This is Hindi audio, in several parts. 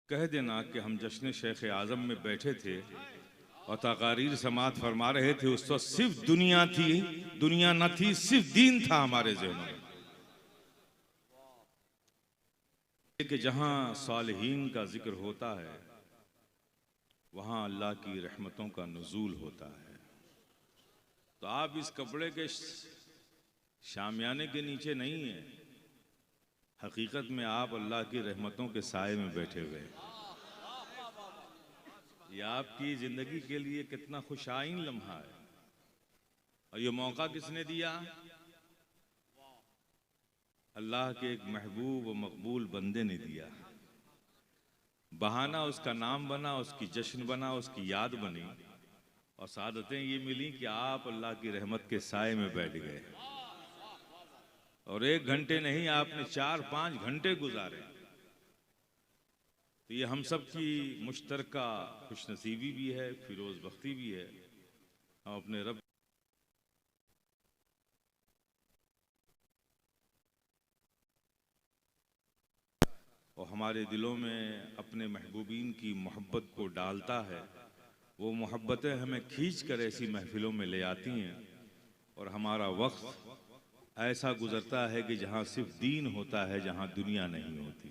कह देना कि हम जश्न शेख आज़म में बैठे थे और तकारीर समात फरमा रहे थे। उस वक्त सिर्फ दुनिया थी, दुनिया न थी, सिर्फ दीन था हमारे ज़हनों में। कि जहाँ सालिहीन का जिक्र होता है वहाँ अल्लाह की रहमतों का नुज़ूल होता है। तो आप इस कपड़े के शामियाने के नीचे नहीं हैं, हकीकत में आप अल्लाह की रहमतों के साए में बैठे हुए हैं। ये आपकी ज़िंदगी के लिए कितना खुशाइन लम्हा है। और ये मौका किसने दिया? अल्लाह के एक महबूब व मकबूल बंदे ने दिया। बहाना उसका नाम बना, उसकी जश्न बना, उसकी याद बनी और सादतें ये मिली कि आप अल्लाह की रहमत के साए में बैठ गए। और 1 घंटे नहीं, आपने 4-5 घंटे गुजारे। तो ये हम सब की मुश्तरका खुशनसीबी भी है, फिरोज बख्ती भी है। हम अपने रब और हमारे दिलों में अपने महबूबीन की मोहब्बत को डालता है। वो मोहब्बतें हमें खींच कर ऐसी महफिलों में ले आती हैं और हमारा वक्त ऐसा गुजरता है कि जहाँ सिर्फ दीन होता है, जहाँ दुनिया नहीं होती।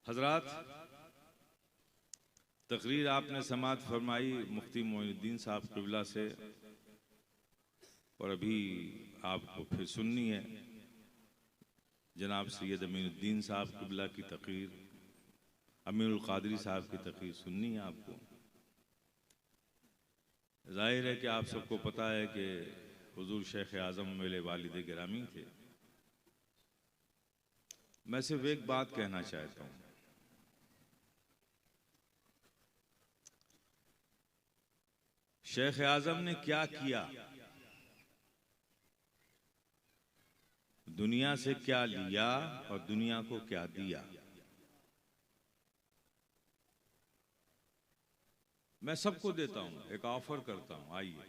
हजरात, तकरीर आपने समात फरमाई मुफ्ती मोइनुद्दीन साहब क़िबला से, और अभी आपको फिर सुननी है जनाब सैयद अमीनुद्दीन साहब क़िबला की तकरीर, अमीरुल क़ादरी साहब की तकरीर सुननी है आपको। जाहिर है कि आप सबको पता है कि हुजूर शेख आज़म मेरे वालिद गिरामी थे। मैं सिर्फ एक बात कहना चाहता हूँ। शेख आज़म ने क्या किया, दुनिया से क्या लिया और दुनिया को क्या दिया। मैं सबको देता हूं, एक ऑफर करता हूं, आइए।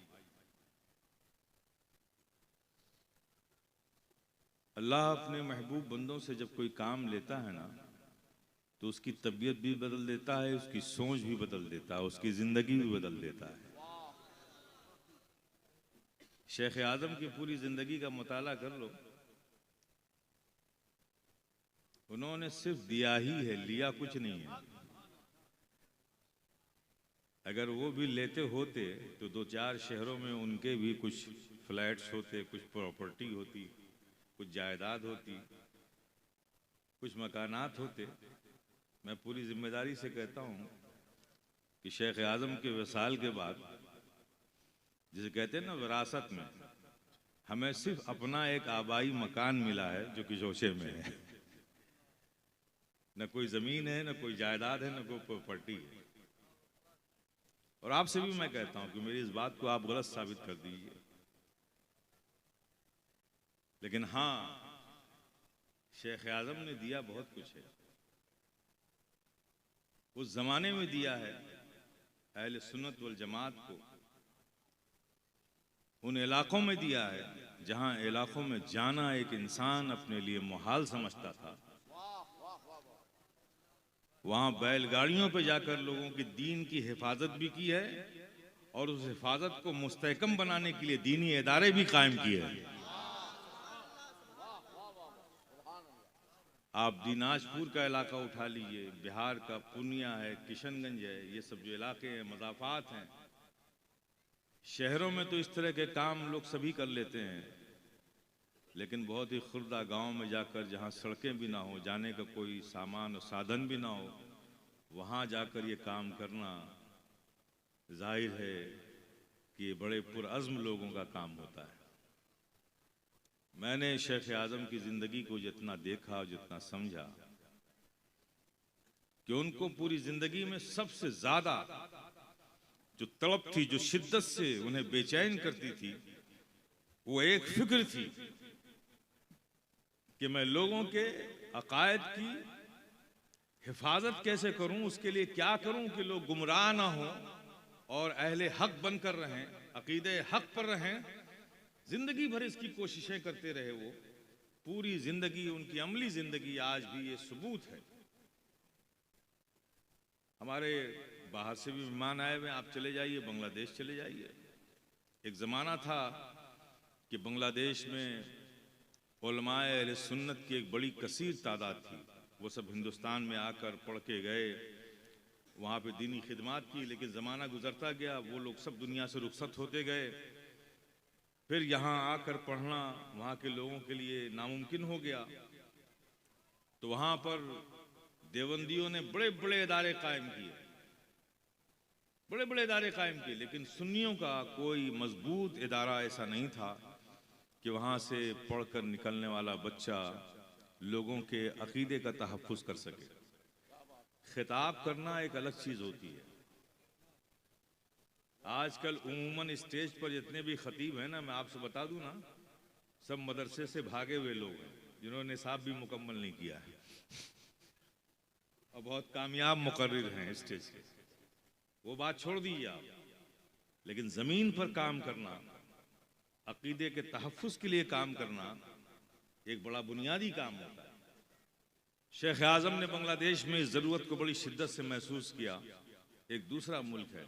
अल्लाह अपने महबूब बंदों से जब कोई काम लेता है ना, तो उसकी तबीयत भी बदल देता है, उसकी सोच भी बदल देता है, उसकी जिंदगी भी बदल देता है। शेख आज़म की पूरी जिंदगी का मुताला कर लो, उन्होंने सिर्फ दिया ही है, लिया कुछ नहीं है। अगर वो भी लेते होते तो 2-4 शहरों में उनके भी कुछ फ्लैट्स होते, कुछ प्रॉपर्टी होती, कुछ जायदाद होती, कुछ मकानात होते। मैं पूरी जिम्मेदारी से कहता हूँ कि शेख आज़म के वसाल के बाद, जिसे कहते हैं ना विरासत में, हमें सिर्फ अपना एक आबाई मकान मिला है जो कि जोशे में है। न कोई ज़मीन है, न कोई जायदाद है, न कोई प्रॉपर्टी है। और आपसे भी मैं कहता हूं कि मेरी इस बात को आप गलत साबित कर दीजिए, लेकिन हाँ, शेख आज़म ने दिया बहुत कुछ है। उस जमाने में दिया है अहले सुन्नत वल जमात को, उन इलाकों में दिया है जहां इलाकों में जाना एक इंसान अपने लिए मुहाल समझता था। वहां बैलगाड़ियों पर जाकर लोगों की दीन की हिफाजत भी की है और उस हिफाजत को मुस्तहकम बनाने के लिए दीनी इदारे भी कायम किए हैं। आप दिनाजपुर का इलाका उठा लीजिए, बिहार का पूर्णिया है, किशनगंज है, ये सब जो इलाके हैं, मज़ाफ़ात हैं। शहरों में तो इस तरह के काम लोग सभी कर लेते हैं, लेकिन बहुत ही खुर्दा गांव में जाकर, जहां सड़कें भी ना हो, जाने का कोई सामान और साधन भी ना हो, वहां जाकर ये काम करना जाहिर है कि ये बड़े पुरअज़्म लोगों का काम होता है। मैंने शेख आज़म की ज़िंदगी को जितना देखा और जितना समझा, कि उनको पूरी ज़िंदगी में सबसे ज़्यादा जो तड़प थी, जो शिद्दत से उन्हें बेचैन करती थी, वो एक फिक्र थी कि मैं लोगों के अकायद की हिफाजत कैसे करूं, उसके लिए क्या करूं कि लोग गुमराह ना हों और अहले हक बनकर रहें, अकीदे हक पर रहें। जिंदगी भर इसकी कोशिशें करते रहे वो, पूरी जिंदगी, उनकी अमली जिंदगी आज भी ये सबूत है हमारे बाहर से भी मेहमान आए हुए, आप चले जाइए, बांग्लादेश चले जाइए। एक ज़माना था कि बांग्लादेश में उलमाए अहले सुन्नत की एक बड़ी कसीर तादाद थी। वो सब हिंदुस्तान में आकर पढ़ के गए, वहाँ पे दीनी खिदमत की, लेकिन ज़माना गुजरता गया, वो लोग सब दुनिया से रुखसत होते गए। फिर यहाँ आकर पढ़ना वहाँ के लोगों के लिए नामुमकिन हो गया। तो वहाँ पर देवबंदियों ने बड़े बड़े इदारे कायम किए, बड़े बड़े इदारे कायम किए, लेकिन सुन्नियों का कोई मजबूत इदारा ऐसा नहीं था कि वहाँ से पढ़कर निकलने वाला बच्चा लोगों के अकीदे का तहफ़्फ़ुज़ कर सके। खिताब करना एक अलग चीज़ होती है। आजकल उमूमन स्टेज पर जितने भी खतीब हैं ना, मैं आपसे बता दूं ना, सब मदरसे से भागे हुए लोग हैं जिन्होंने निसाब भी मुकम्मल नहीं किया है और बहुत कामयाब मुकर्रिर हैं स्टेज के। वो बात छोड़ दीजिए आप, लेकिन ज़मीन पर काम करना, अकीदे के तहफ़्फ़ुज़ के लिए काम करना एक बड़ा बुनियादी काम होता है। शेख आज़म ने बांग्लादेश में इस ज़रूरत को बड़ी शिद्दत से महसूस किया। एक दूसरा मुल्क है,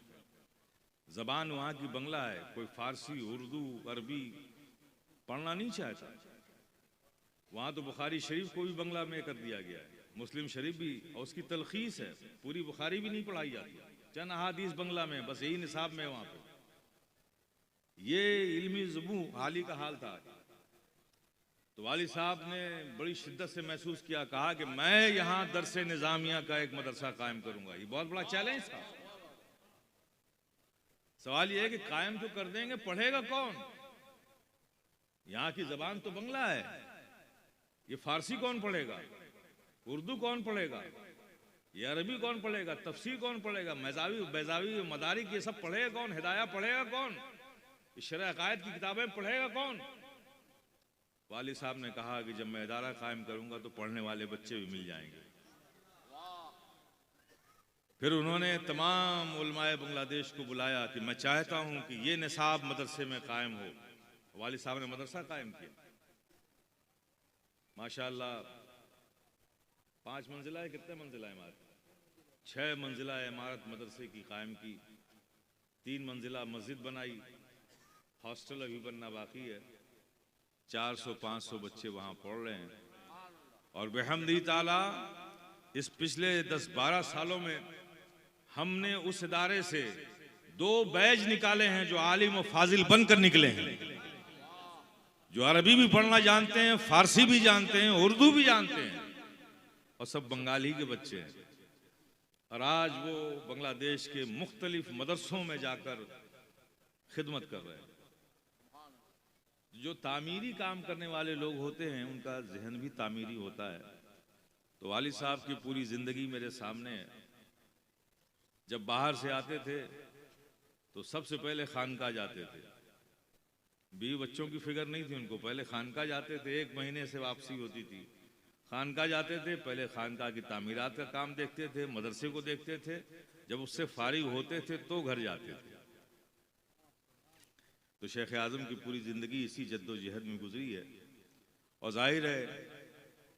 ज़बान वहाँ की बंगला है, कोई फ़ारसी, उर्दू, अरबी पढ़ना नहीं चाहता। वहाँ तो बुखारी शरीफ को भी बंगला में कर दिया गया है, मुस्लिम शरीफ भी, और उसकी तलखीस है, पूरी बुखारी भी नहीं पढ़ाई जाती, चंद अहादीस बंगला में, बस यही निसाब में वहाँ पे। ये इल्मी ज़ुबू हाली का हाल था। तो वाली साहब ने बड़ी शिद्दत से महसूस किया, कहा कि मैं यहाँ दरसे निज़ामिया का एक मदरसा कायम करूँगा। ये बहुत बड़ा चैलेंज था। सवाल ये है कि कायम तो कर देंगे, पढ़ेगा कौन? यहाँ की ज़बान तो बंगला है, ये फ़ारसी कौन पढ़ेगा? उर्दू कौन पढ़ेगा? ये अरबी कौन पढ़ेगा? तफसीर कौन पढ़ेगा? मज़ावी बैज़ावी मदारिक ये सब पढ़ेगा कौन? हिदाया पढ़ेगा कौन? शरअ अक़ायद की किताबें पढ़ेगा कौन? वाली साहब ने कहा कि जब मैं इदारा कायम करूंगा तो पढ़ने वाले बच्चे भी मिल जाएंगे। फिर उन्होंने तमाम उलमाए बांग्लादेश को बुलाया कि मैं चाहता हूं कि ये निसाब मदरसे में कायम हो। वाली साहब ने मदरसा कायम किया। माशाअल्लाह 5 मंजिला है, कितने मंजिला इमारत? 6 मंजिला इमारत मदरसे की कायम की, 3 मंजिला मस्जिद बनाई, हॉस्टल अभी बनना बाकी है। 400-500 बच्चे वहाँ पढ़ रहे हैं। और बेहमदी ताला इस पिछले 10-12 सालों में हमने उस इदारे से 2 बैच निकाले हैं जो आलिम और फाजिल बनकर निकले हैं, जो अरबी भी पढ़ना जानते हैं, फारसी भी जानते हैं, उर्दू भी जानते हैं, और सब बंगाली के बच्चे हैं। और आज वो बांग्लादेश के मुख्तलिफ मदरसों में जाकर खिदमत कर रहे हैं। जो तामीरी काम करने वाले लोग होते हैं उनका जहन भी तामीरी होता है। तो वालिद साहब की पूरी ज़िंदगी मेरे सामने है। जब बाहर से आते थे तो सबसे पहले खानका जाते थे, बीवी बच्चों की फिक्र नहीं थी उनको, पहले खानका जाते थे। 1 महीने से वापसी होती थी, खानका जाते थे, पहले खानका की तामीरात का काम देखते थे, मदरसे को देखते थे, जब उससे फारिग होते थे तो घर जाते थे। तो शेख आज़म की पूरी ज़िंदगी इसी जद्दोजहद में गुजरी है। और जाहिर है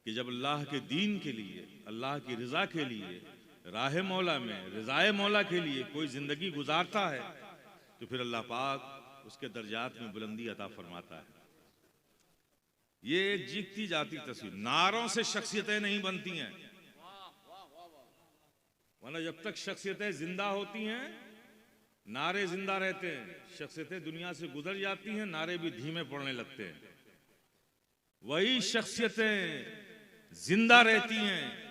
कि जब अल्लाह के दीन के लिए, अल्लाह की रज़ा के लिए, राह मौला में, रज़ाए मौला के लिए कोई ज़िंदगी गुजारता है तो फिर अल्लाह पाक उसके दर्जात में बुलंदी अता फरमाता है। ये एक जीती जाती तस्वीर, नारों से शख्सियतें नहीं बनती हैं, वरना जब तक शख्सियतें जिंदा होती हैं नारे जिंदा रहते हैं, शख्सियतें दुनिया से गुजर जाती हैं, नारे भी धीमे पड़ने लगते हैं। वही शख्सियतें जिंदा रहती हैं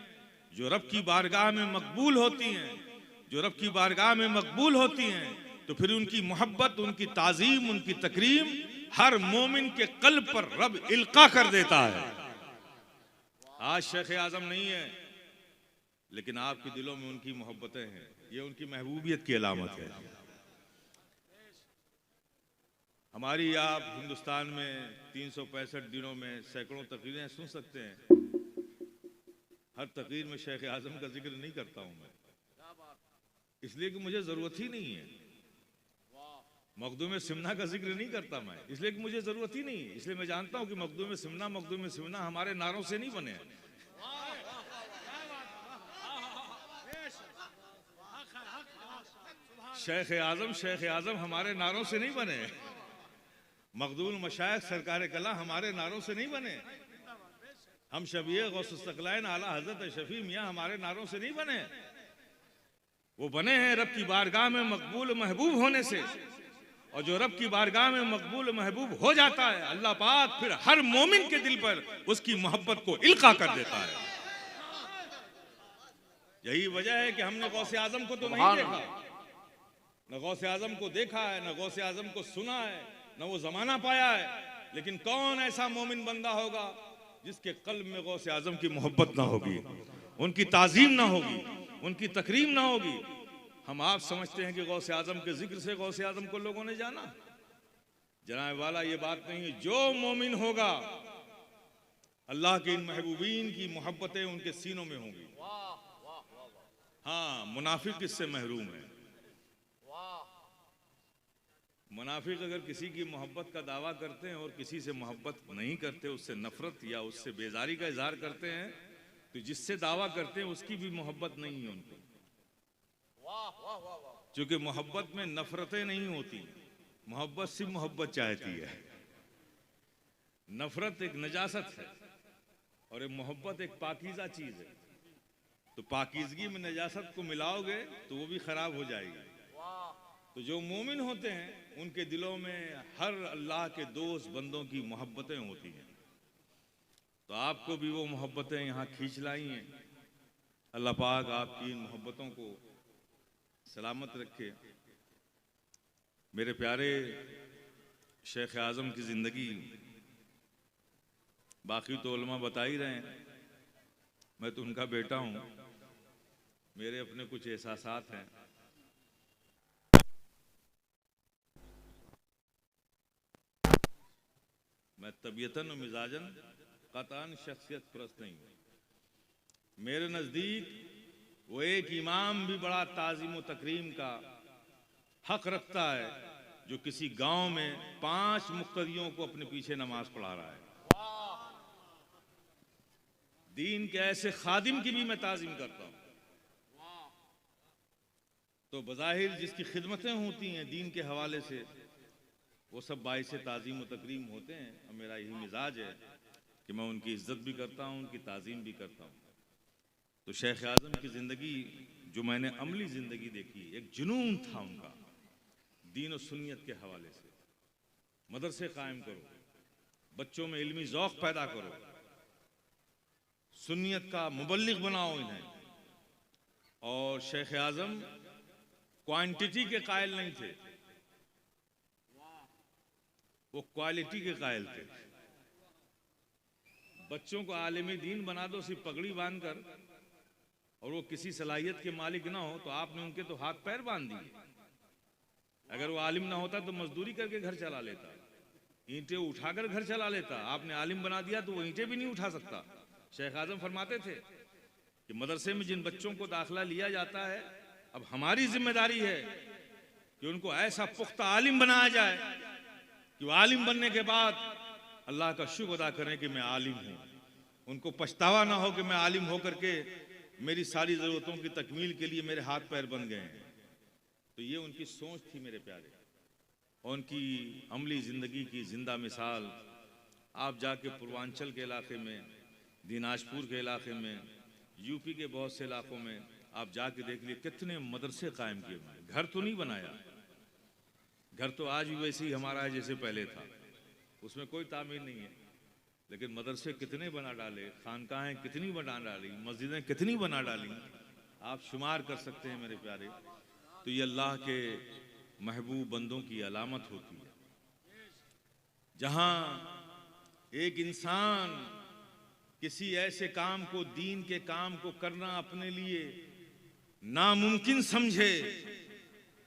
जो रब की बारगाह में मकबूल होती हैं, जो रब की बारगाह में मकबूल होती हैं, तो फिर उनकी मोहब्बत, उनकी ताजीम, उनकी तकरीम हर मोमिन के कल्ब पर रब इल्का कर देता है। आज शेख आज़म नहीं है, लेकिन आपके दिलों में उनकी मोहब्बतें हैं, ये उनकी महबूबियत की अलामत है। हमारी आप हिंदुस्तान में 365 दिनों में सैकड़ों तकरीरें सुन सकते हैं, हर तकरीर में शेख आज़म का जिक्र नहीं करता हूं मैं, इसलिए कि मुझे ज़रूरत ही नहीं है। मखदूम सिमना का जिक्र नहीं करता मैं, इसलिए कि मुझे ज़रूरत ही नहीं है। इसलिए मैं जानता हूं कि मखदूम सिमना हमारे नारों से नहीं बने हैं। शेख आज़म हमारे नारों से नहीं बने, मखदूम मशाइख सरकार कला हमारे नारों से नहीं बने, हम शबीए गौसुस्तकलाइन आला हजरत शफी मियाँ हमारे नारों से नहीं बने। वो बने हैं रब की बारगाह में मकबूल महबूब होने से, और जो रब की बारगाह में मकबूल महबूब हो जाता है, अल्लाह पाक फिर हर मोमिन के दिल पर उसकी मोहब्बत को इल्का कर देता है। यही वजह है कि हमने गौसे आजम को तो नहीं देखा, न गौसे आजम को देखा है, न गौसे आजम को सुना है, न वो जमाना पाया है, लेकिन कौन ऐसा मोमिन बंदा होगा जिसके कल्ब में गौसे आजम की मोहब्बत ना होगी, उनकी ताजीम ना होगी, उनकी तकरीम ना होगी। हम आप समझते हैं कि गौसे आजम के जिक्र से गौसे आजम को लोगों ने जाना, जनाब वाला ये बात नहीं है। जो मोमिन होगा अल्लाह के इन महबूबीन की मोहब्बतें उनके सीनों में होंगी। हाँ, मुनाफिक इससे महरूम है। मुनाफिक अगर किसी की मोहब्बत का दावा करते हैं और किसी से मोहब्बत नहीं करते, उससे नफरत या उससे बेजारी का इजहार करते हैं, तो जिससे दावा करते हैं उसकी भी मोहब्बत नहीं है उनको। क्योंकि मोहब्बत में नफरतें नहीं होती, मोहब्बत सिर्फ मोहब्बत चाहती है। नफरत एक नजासत है और एक मोहब्बत एक पाकीज़ा चीज है। तो पाकीज़गी में नजासत को मिलाओगे तो वो भी खराब हो जाएगी। तो जो मोमिन होते हैं उनके दिलों में हर अल्लाह के दोस्त बंदों की मोहब्बतें होती हैं। तो आपको भी वो मोहब्बतें यहाँ खींच लाई हैं। अल्लाह पाक आपकी इन मोहब्बतों को सलामत रखे। मेरे प्यारे शेख आज़म की ज़िंदगी, बाकी तो उलमा बता ही रहे हैं, मैं तो उनका बेटा हूँ, मेरे अपने कुछ एहसासात हैं। मैं तबीयतन और मिजाजन कतान शख्सियत परस्त नहीं हूँ। मेरे नज़दीक वो एक इमाम भी बड़ा ताज़ीम व तकरीम का हक रखता है जो किसी गांव में 5 मुक्तदियों को अपने पीछे नमाज पढ़ा रहा है। दीन के ऐसे खादिम की भी मैं ताज़ीम करता हूँ। तो बज़ाहिर जिसकी खिदमतें होती हैं दीन के हवाले से, वो सब बाइस ताज़ीम व तकरीम होते हैं। और मेरा यही मिजाज है कि मैं उनकी इज्जत भी करता हूँ, उनकी ताज़ीम भी करता हूँ। तो शेख आज़म की ज़िंदगी जो मैंने अमली ज़िंदगी देखी, एक जुनून था उनका दीन और सुन्नियत के हवाले से। मदरसे कायम करो, बच्चों में इल्मी ज़ौक़ पैदा करो, सुन्नियत का मुबल्लिग बनाओ इन्हें। और शेख आज़म क्वांटिटी के कायल नहीं थे, वो क्वालिटी के कायल थे। बच्चों को आलिम दीन बना दो सिर्फ पगड़ी बांधकर, और वो किसी सलाहियत के मालिक ना हो तो आपने उनके तो हाथ पैर बांध दिए। अगर वो आलिम ना होता तो मजदूरी करके घर चला लेता, ईंटें उठाकर घर चला लेता। आपने आलिम बना दिया तो वो ईंटें भी नहीं उठा सकता। शेख आज़म फरमाते थे कि मदरसे में जिन बच्चों को दाखिला लिया जाता है, अब हमारी जिम्मेदारी है कि उनको ऐसा पुख्ता आलिम बनाया जाए कि वो आलिम बनने के बाद अल्लाह का शुक्र अदा करें कि मैं आलिम हूँ। उनको पछतावा ना हो कि मैं आलिम होकर के मेरी सारी ज़रूरतों की तकमील के लिए मेरे हाथ पैर बन गए हैं। तो ये उनकी सोच थी मेरे प्यारे, और उनकी अमली ज़िंदगी की ज़िंदा मिसाल आप जाके पूर्वांचल के इलाके में, दिनाजपुर के इलाके में, यूपी के बहुत से इलाकों में आप जाके देख लिए कितने मदरसे कायम किए हुए हैं। घर तो नहीं बनाया, घर तो आज भी वैसे ही हमारा है जैसे पहले था, उसमें कोई तामीर नहीं है, लेकिन मदरसे कितने बना डाले, खानकाहें कितनी बना डाली, मस्जिदें कितनी बना डाली, आप शुमार कर सकते हैं मेरे प्यारे। तो ये अल्लाह के महबूब बंदों की अलामत होती है। जहाँ एक इंसान किसी ऐसे काम को, दीन के काम को करना अपने लिए नामुमकिन समझे,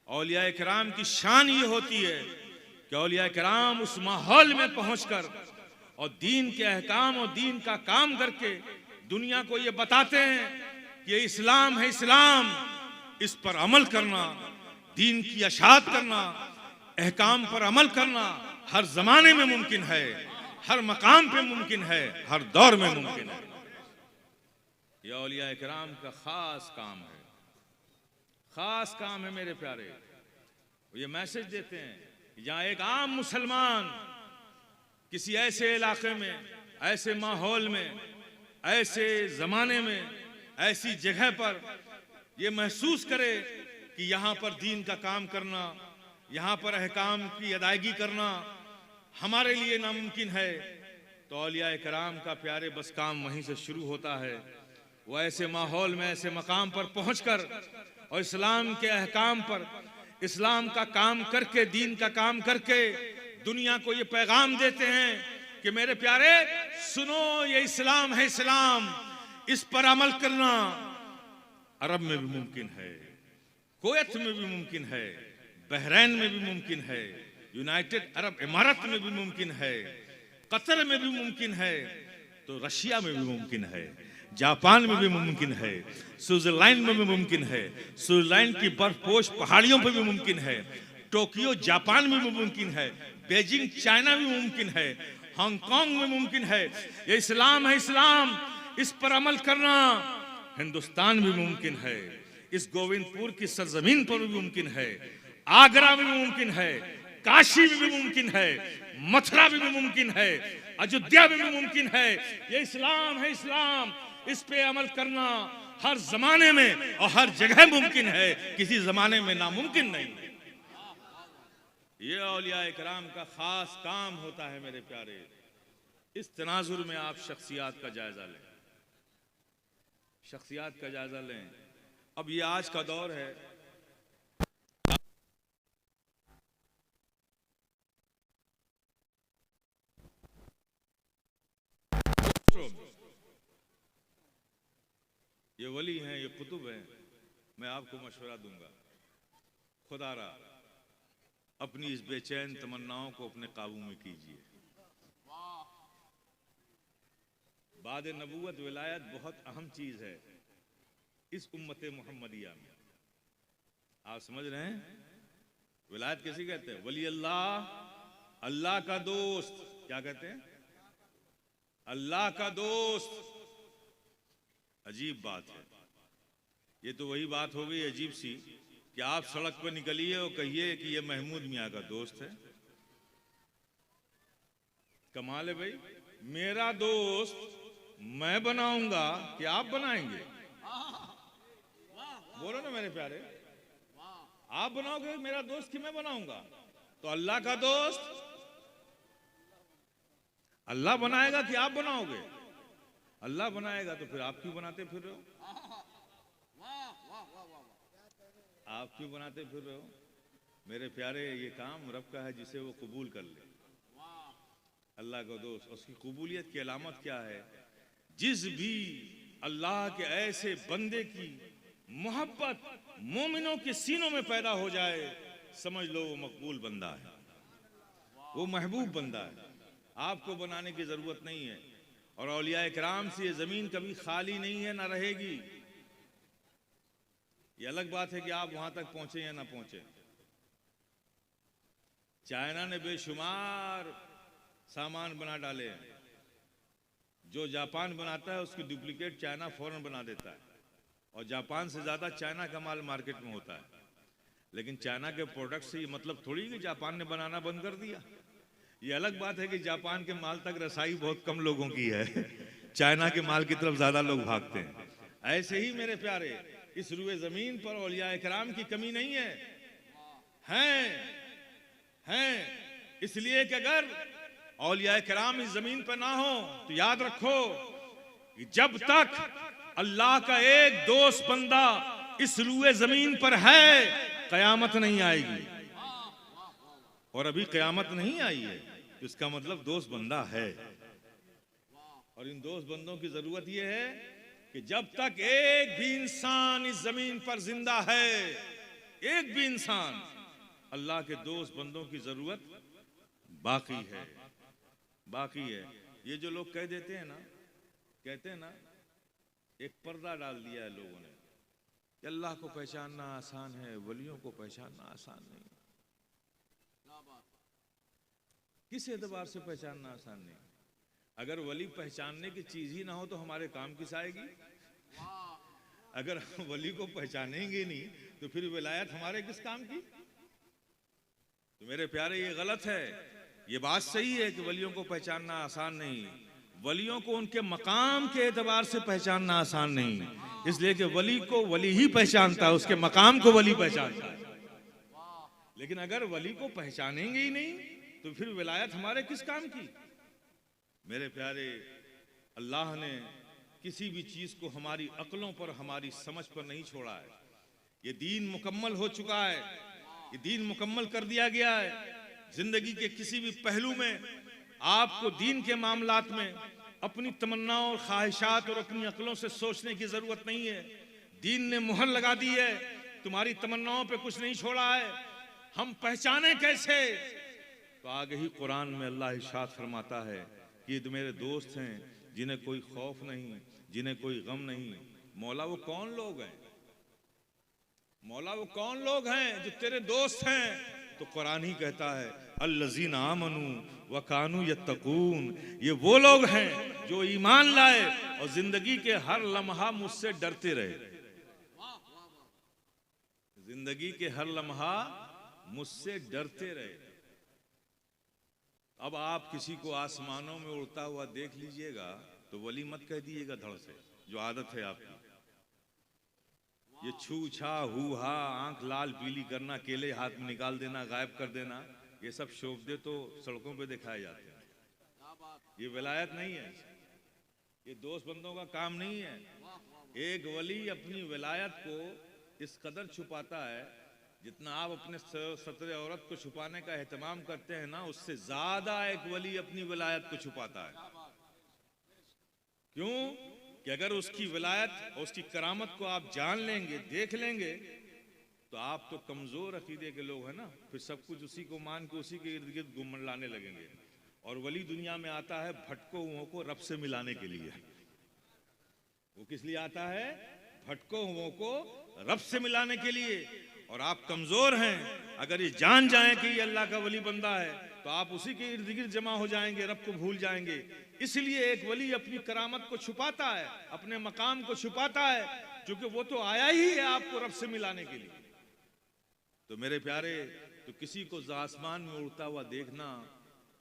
औलिया किराम की शान ये होती है कि औलिया किराम उस माहौल में पहुंचकर और दीन के अहकाम और दीन का काम करके दुनिया को ये बताते हैं कि ये इस्लाम है। इस्लाम, इस पर अमल करना, दीन की अशात करना, अहकाम पर अमल करना हर जमाने में मुमकिन है, हर मकाम पे मुमकिन है, हर दौर में मुमकिन है। यह औलिया किराम का खास काम है, खास काम है मेरे प्यारे। ये मैसेज देते हैं कि जहां एक आम मुसलमान किसी ऐसे इलाके में, ऐसे माहौल में, ऐसे जमाने में, ऐसी जगह पर ये महसूस करे कि यहाँ पर दीन का काम करना, यहाँ पर अहकाम की अदायगी करना हमारे लिए नामुमकिन है, तो औलिया कराम का प्यारे बस काम वहीं से शुरू होता है। वो ऐसे माहौल में, ऐसे मकाम पर पहुंचकर और इस्लाम के अहकाम पर, इस्लाम का काम करके, दीन का काम करके दुनिया को ये पैगाम देते हैं कि मेरे प्यारे सुनो, ये इस्लाम है, इस्लाम, इस पर अमल करना अरब में भी मुमकिन है, कुवैत में भी मुमकिन है, बहरैन में भी मुमकिन है, यूनाइटेड अरब इमारत में भी मुमकिन है, कतर में भी मुमकिन है, तो रशिया में भी मुमकिन है, जापान में भी मुमकिन है, स्विट्जरलैंड में भी मुमकिन है, स्विट्जरलैंड की बर्फपोश पहाड़ियों पर भी मुमकिन है, टोक्यो जापान में भी मुमकिन है, बीजिंग चाइना में मुमकिन है, हांगकांग में मुमकिन है। ये इस्लाम है, इस्लाम, इस पर अमल करना हिंदुस्तान में भी मुमकिन है, इस गोविंदपुर की सरजमीन पर भी मुमकिन है, आगरा में भी मुमकिन है, काशी में भी मुमकिन है, मथुरा में भी मुमकिन है, अयोध्या में भी मुमकिन है। ये इस्लाम है, इस्लाम, इस पे अमल करना हर जमाने में और हर जगह मुमकिन है, किसी जमाने में नामुमकिन नहीं। ये औलिया इकराम का खास काम होता है मेरे प्यारे। इस तनाजुर में आप शख्सियात का जायजा लें, शख्सियात का जायजा लें। अब ये आज का दौर है, ये वली हैं, ये कुतुब हैं। मैं आपको मशवरा दूंगा, खुदारा अपनी इस बेचैन तमन्नाओं को अपने काबू में कीजिए। बाद नबूवत विलायत बहुत अहम चीज है इस उम्मत मुहम्मदिया में। आप समझ रहे हैं विलायत कैसे कहते हैं? वली अल्लाह, अल्लाह का दोस्त। क्या कहते हैं? अल्लाह का दोस्त। अजीब बात है। ये तो वही बात हो गई अजीब सी कि आप सड़क पर निकलिए और कहिए कि ये महमूद मियाँ का दोस्त है। कमाल है भाई, मेरा दोस्त मैं बनाऊंगा कि आप बनाएंगे? बोलो ना मेरे प्यारे, आप बनाओगे मेरा दोस्त कि मैं बनाऊंगा? तो अल्लाह का दोस्त अल्लाह बनाएगा कि आप बनाओगे? अल्लाह बनाएगा तो फिर आप क्यों बनाते फिर रहे हो? आप क्यों बनाते फिर रहे हो? मेरे प्यारे, ये काम रब का है जिसे वो कबूल कर ले। अल्लाह का दोस्त, उसकी कबूलियत की अलामत क्या है? जिस भी अल्लाह के ऐसे बंदे की मोहब्बत मोमिनों के सीनों में पैदा हो जाए, समझ लो वो मकबूल बंदा है, वो महबूब बंदा है। आपको बनाने की जरूरत नहीं है। और औलिया इकराम से ये जमीन कभी खाली नहीं है, ना रहेगी। ये अलग बात है कि आप वहां तक पहुंचे या ना पहुंचे। चाइना ने बेशुमार सामान बना डाले हैं। जो जापान बनाता है उसकी डुप्लीकेट चाइना फौरन बना देता है, और जापान से ज्यादा चाइना का माल मार्केट में होता है। लेकिन चाइना के प्रोडक्ट से ये मतलब थोड़ी कि जापान ने बनाना बंद कर दिया। ये अलग बात है कि जापान के माल तक रसाई बहुत कम लोगों की है, चाइना के माल की तरफ ज्यादा लोग भागते हैं। ऐसे ही मेरे प्यारे, इस रुए जमीन पर औलिया इकराम की कमी नहीं है, हैं। इसलिए कि अगर औलिया इकराम इस जमीन पर ना हो तो याद रखो कि जब तक अल्लाह का एक दोस्त बंदा इस रुए जमीन पर है, कयामत नहीं आएगी। और अभी कयामत नहीं आई है, तो इसका मतलब दोस्त बंदा है। और इन दोस्त बंदों की जरूरत यह है कि जब तक एक भी इंसान इस जमीन पर जिंदा है, एक भी इंसान, अल्लाह के दोस्त बंदों की जरूरत बाकी है, बाकी है। ये जो लोग कह देते हैं ना, कहते हैं ना, एक पर्दा डाल दिया है लोगों ने कि अल्लाह को पहचानना आसान है, वलियों को पहचानना आसान नहीं। किस एतबार से पहचानना आसान नहीं? अगर वली पहचानने की चीज ही ना हो तो हमारे काम किस आएगी? अगर वली को पहचानेंगे नहीं तो फिर विलायत हमारे किस काम की? तो मेरे प्यारे ये गलत है। ये बात सही है कि वलियों को पहचानना आसान नहीं, वलियों को उनके मकाम के एतबार से पहचानना आसान नहीं, इसलिए कि वली को वली ही पहचानता है, उसके मकाम को वली पहचानता है। लेकिन अगर वली को पहचानेंगे ही नहीं तो फिर विलायत हमारे किस काम की। मेरे प्यारे, अल्लाह ने किसी भी चीज को हमारी अक्लों पर, हमारी समझ पर नहीं छोड़ा है। ये दीन मुकम्मल हो चुका है, ये दीन मुकम्मल कर दिया गया है। जिंदगी के किसी भी पहलू में आपको दीन के मामलात में अपनी तमन्नाओं और ख्वाहिशात और अपनी अक्लों से सोचने की जरूरत नहीं है। दीन ने मुहर लगा दी है, तुम्हारी तमन्नाओं पे कुछ नहीं छोड़ा है। हम पहचाने कैसे? तो आगे ही कुरान में अल्लाह इरशाद फरमाता है कि ये तो मेरे दोस्त हैं जिन्हें कोई खौफ नहीं, जिन्हें कोई गम नहीं। मौला वो कौन लोग हैं? मौला वो कौन लोग हैं जो तेरे दोस्त हैं? तो कुरान ही कहता है अल्लज़ीना आमनू व कानू यत्तकून, ये वो लोग हैं जो ईमान लाए और जिंदगी के हर लम्हा मुझसे डरते रहे। जिंदगी के हर लम्हा मुझसे डरते रहे। अब आप किसी को आसमानों में उड़ता हुआ देख लीजिएगा तो वली मत कह दीजिएगा धड़ से, जो आदत है आपकी। ये छू छा हु हा, आंख लाल पीली करना, केले हाथ में निकाल देना, गायब कर देना, ये सब शोभदे तो सड़कों पे दिखाए जाते हैं। ये विलायत नहीं है, ये दोस्त बंदों का काम नहीं है। एक वली अपनी विलायत को इस कदर छुपाता है, जितना आप अपने सतरे औरत को छुपाने का एहतमाम करते हैं ना, उससे ज्यादा एक वली अपनी विलायत को छुपाता है। क्यों? कि अगर उसकी विलायत और उसकी करामत को आप जान लेंगे, देख लेंगे, तो आप तो कमजोर अकीदे के लोग हैं ना, फिर सब कुछ उसी को मान के उसी के इर्द गिर्द घूमने लाने लगेंगे। और वली दुनिया में आता है भटको हुओं को रब से मिलाने के लिए। वो किस लिए आता है? भटको हुओं को रब से मिलाने के लिए। और आप कमजोर हैं, अगर ये जान जाएं कि ये अल्लाह का वली बंदा है तो आप उसी के इर्द गिर्द जमा हो जाएंगे, रब को भूल जाएंगे। इसलिए एक वली अपनी करामत को छुपाता है, अपने मकाम को छुपाता है, क्योंकि वो तो आया ही है आपको रब से मिलाने के लिए। तो मेरे प्यारे, तो किसी को आसमान में उड़ता हुआ देखना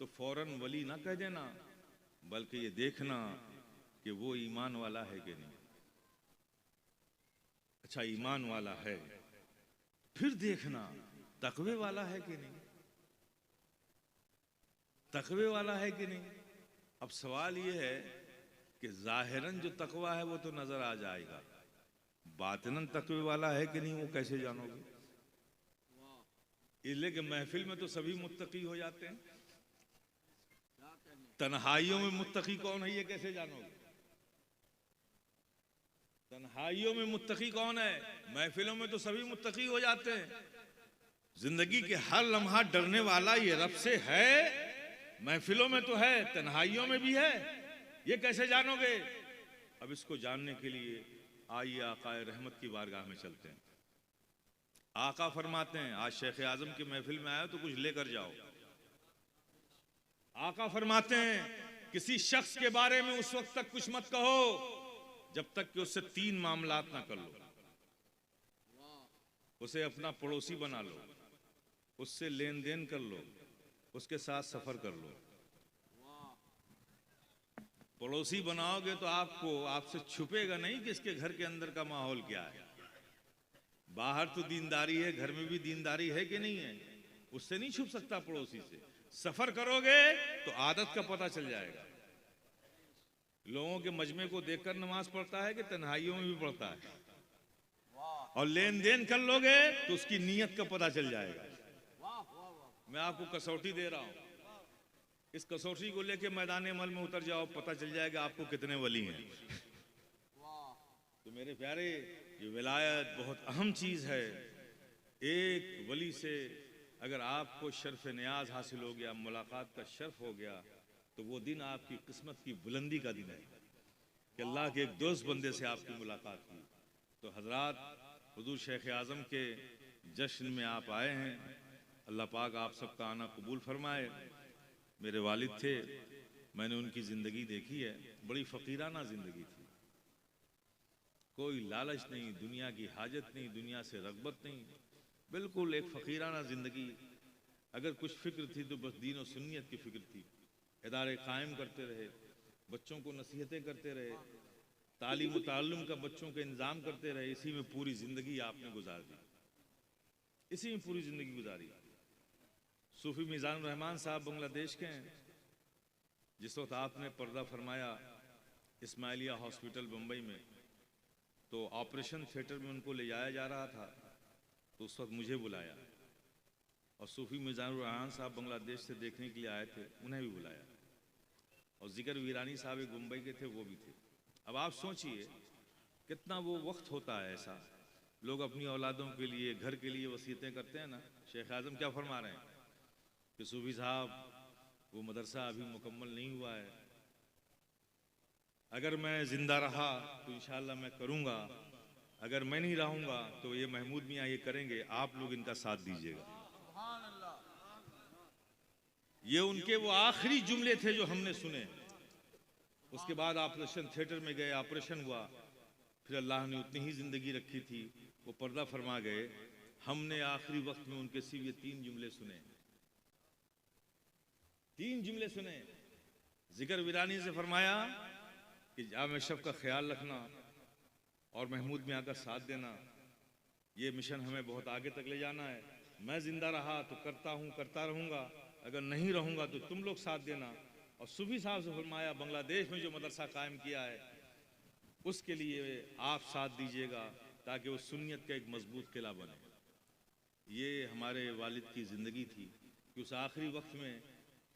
तो फौरन वली ना कह देना, बल्कि ये देखना कि वो ईमान वाला है कि नहीं। अच्छा, ईमान वाला है, फिर देखना तकवे वाला है कि नहीं, तकवे वाला है कि नहीं। अब सवाल यह है कि जाहिरन जो तकवा है वो तो नजर आ जाएगा, बातिनन तकवे वाला है कि नहीं वो कैसे जानोगे? इसलिए कि महफिल में तो सभी मुत्तकी हो जाते हैं, तन्हाइयों में मुत्तकी कौन है ये कैसे जानोगे? तन्हाइयों में मुत्तकी कौन है? महफिलों में तो सभी मुत्तकी हो जाते हैं। जिंदगी के हर लम्हा डरने वाला ये रब से है, महफिलों में तो है, तन्हाइयों में भी है, ये कैसे जानोगे? अब इसको जानने के लिए आइए आकाए रहमत की बारगाह में चलते हैं। आका फरमाते हैं, आज शेख आजम की महफिल में आए तो कुछ लेकर जाओ। आका फरमाते हैं, किसी शख्स के बारे में उस वक्त तक कुछ मत कहो जब तक कि उससे 3 मामलात ना कर लो। उसे अपना पड़ोसी बना लो, उससे लेन देन कर लो, उसके साथ सफर कर लो। पड़ोसी बनाओगे तो आपसे छुपेगा नहीं कि इसके घर के अंदर का माहौल क्या है। बाहर तो दीनदारी है, घर में भी दीनदारी है कि नहीं है, उससे नहीं छुप सकता पड़ोसी से। सफर करोगे तो आदत का पता चल जाएगा। लोगों के मजमे को देखकर नमाज पढ़ता है कि तन्हाइयों में भी पढ़ता है। और लेन देन कर लोगे तो उसकी नीयत का पता चल जाएगा। मैं आपको कसौटी दे रहा हूं, इस कसौटी को लेके मैदान अमल में उतर जाओ, पता चल जाएगा आपको कितने वली हैं। तो मेरे प्यारे, ये विलायत बहुत अहम चीज है। एक वली से अगर आपको शर्फ नियाज हासिल हो गया, मुलाकात का शर्फ हो गया, तो वो दिन आपकी किस्मत की बुलंदी का दिन है कि अल्लाह के एक दोस्त बंदे से आपकी मुलाकात हुई। तो हजरात, हुजूर शेख आजम के जश्न में आप आए हैं, अल्लाह पाक आप सबका आना कबूल फरमाए। मेरे वालिद थे, मैंने उनकी ज़िंदगी देखी है, बड़ी फ़कीराना ज़िंदगी थी। कोई लालच नहीं, दुनिया की हाजत नहीं, दुनिया से रग़बत नहीं, बिल्कुल एक फ़कीराना ज़िंदगी। अगर कुछ फिक्र थी तो बस दीन और सुन्नियत की फिक्र थी। इदारे कायम करते रहे, बच्चों को नसीहतें करते रहे, तालीम व ताल्लुम का बच्चों का इंतजाम करते रहे। इसी में पूरी ज़िंदगी आपने गुजार दी, इसी में पूरी ज़िंदगी गुजारी। सूफी मीज़ानुर रहमान साहब बांग्लादेश के हैं। जिस वक्त आपने पर्दा फरमाया इस्माइलिया हॉस्पिटल बम्बई में, तो ऑपरेशन थिएटर में उनको ले जाया जा रहा था, तो उस वक्त मुझे बुलाया और सूफी मीज़ानुर रहमान साहब बांग्लादेश से देखने के लिए आए थे, उन्हें भी बुलाया। और जिगर वीरानी साहब एक मुंबई के थे, वो भी थे। अब आप सोचिए कितना वो वक्त होता है ऐसा, लोग अपनी औलादों के लिए, घर के लिए वसीयतें करते हैं ना। शेख आज़म क्या फरमा रहे हैं कि सूफी साहब वो मदरसा अभी मुकम्मल नहीं हुआ है, अगर मैं जिंदा रहा तो इंशाअल्लाह मैं करूँगा, अगर मैं नहीं रहूँगा तो ये महमूद मियाँ ये करेंगे, आप लोग इनका साथ दीजिएगा। ये उनके वो आखिरी जुमले थे जो हमने सुने। उसके बाद ऑपरेशन थिएटर में गए, ऑपरेशन हुआ, फिर अल्लाह ने उतनी ही जिंदगी रखी थी, वो पर्दा फरमा गए। हमने आखिरी वक्त में उनके सिर्फ ये 3 जुमले सुने, 3 जुमले सुने। जिगर वीरानी से फरमाया कि जाम शब का ख्याल रखना और महमूद मियाँ का साथ देना, ये मिशन हमें बहुत आगे तक ले जाना है। मैं जिंदा रहा तो करता हूँ, करता रहूँगा, अगर नहीं रहूँगा तो तुम लोग साथ देना। और सूफी साहब से फरमाया बांग्लादेश में जो मदरसा कायम किया है उसके लिए आप साथ दीजिएगा, ताकि वो सुन्नियत का एक मजबूत किला बने। ये हमारे वालिद की ज़िंदगी थी कि उस आखिरी वक्त में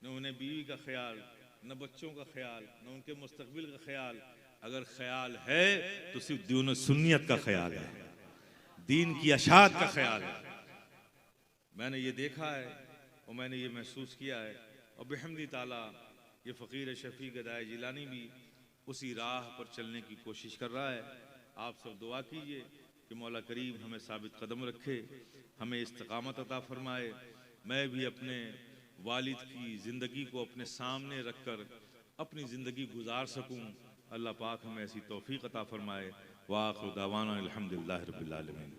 न उन्हें बीवी का ख्याल, न बच्चों का ख्याल, न उनके मुस्तकबिल का ख्याल। अगर ख्याल है तो सिर्फ दीन सुन्नियत का ख्याल है, दीन की अशात का ख्याल है। मैंने ये देखा है और मैंने ये महसूस किया है। और बिहम्दी ताला ये फ़कीर शफ़ी गदाए जिलानी भी उसी राह पर चलने की कोशिश कर रहा है। आप सब दुआ कीजिए कि मौला करीम हमें साबित कदम रखे, हमें इस्तिक़ामत अता फरमाए। मैं भी अपने वालिद की ज़िंदगी को अपने सामने रखकर अपनी ज़िंदगी गुजार सकूं। अल्लाह पाक हमें ऐसी तौफ़ीक़ अता फरमाए। व आखिर दावाना अल्हम्दुलिल्लाहि रब्बिल आलमीन।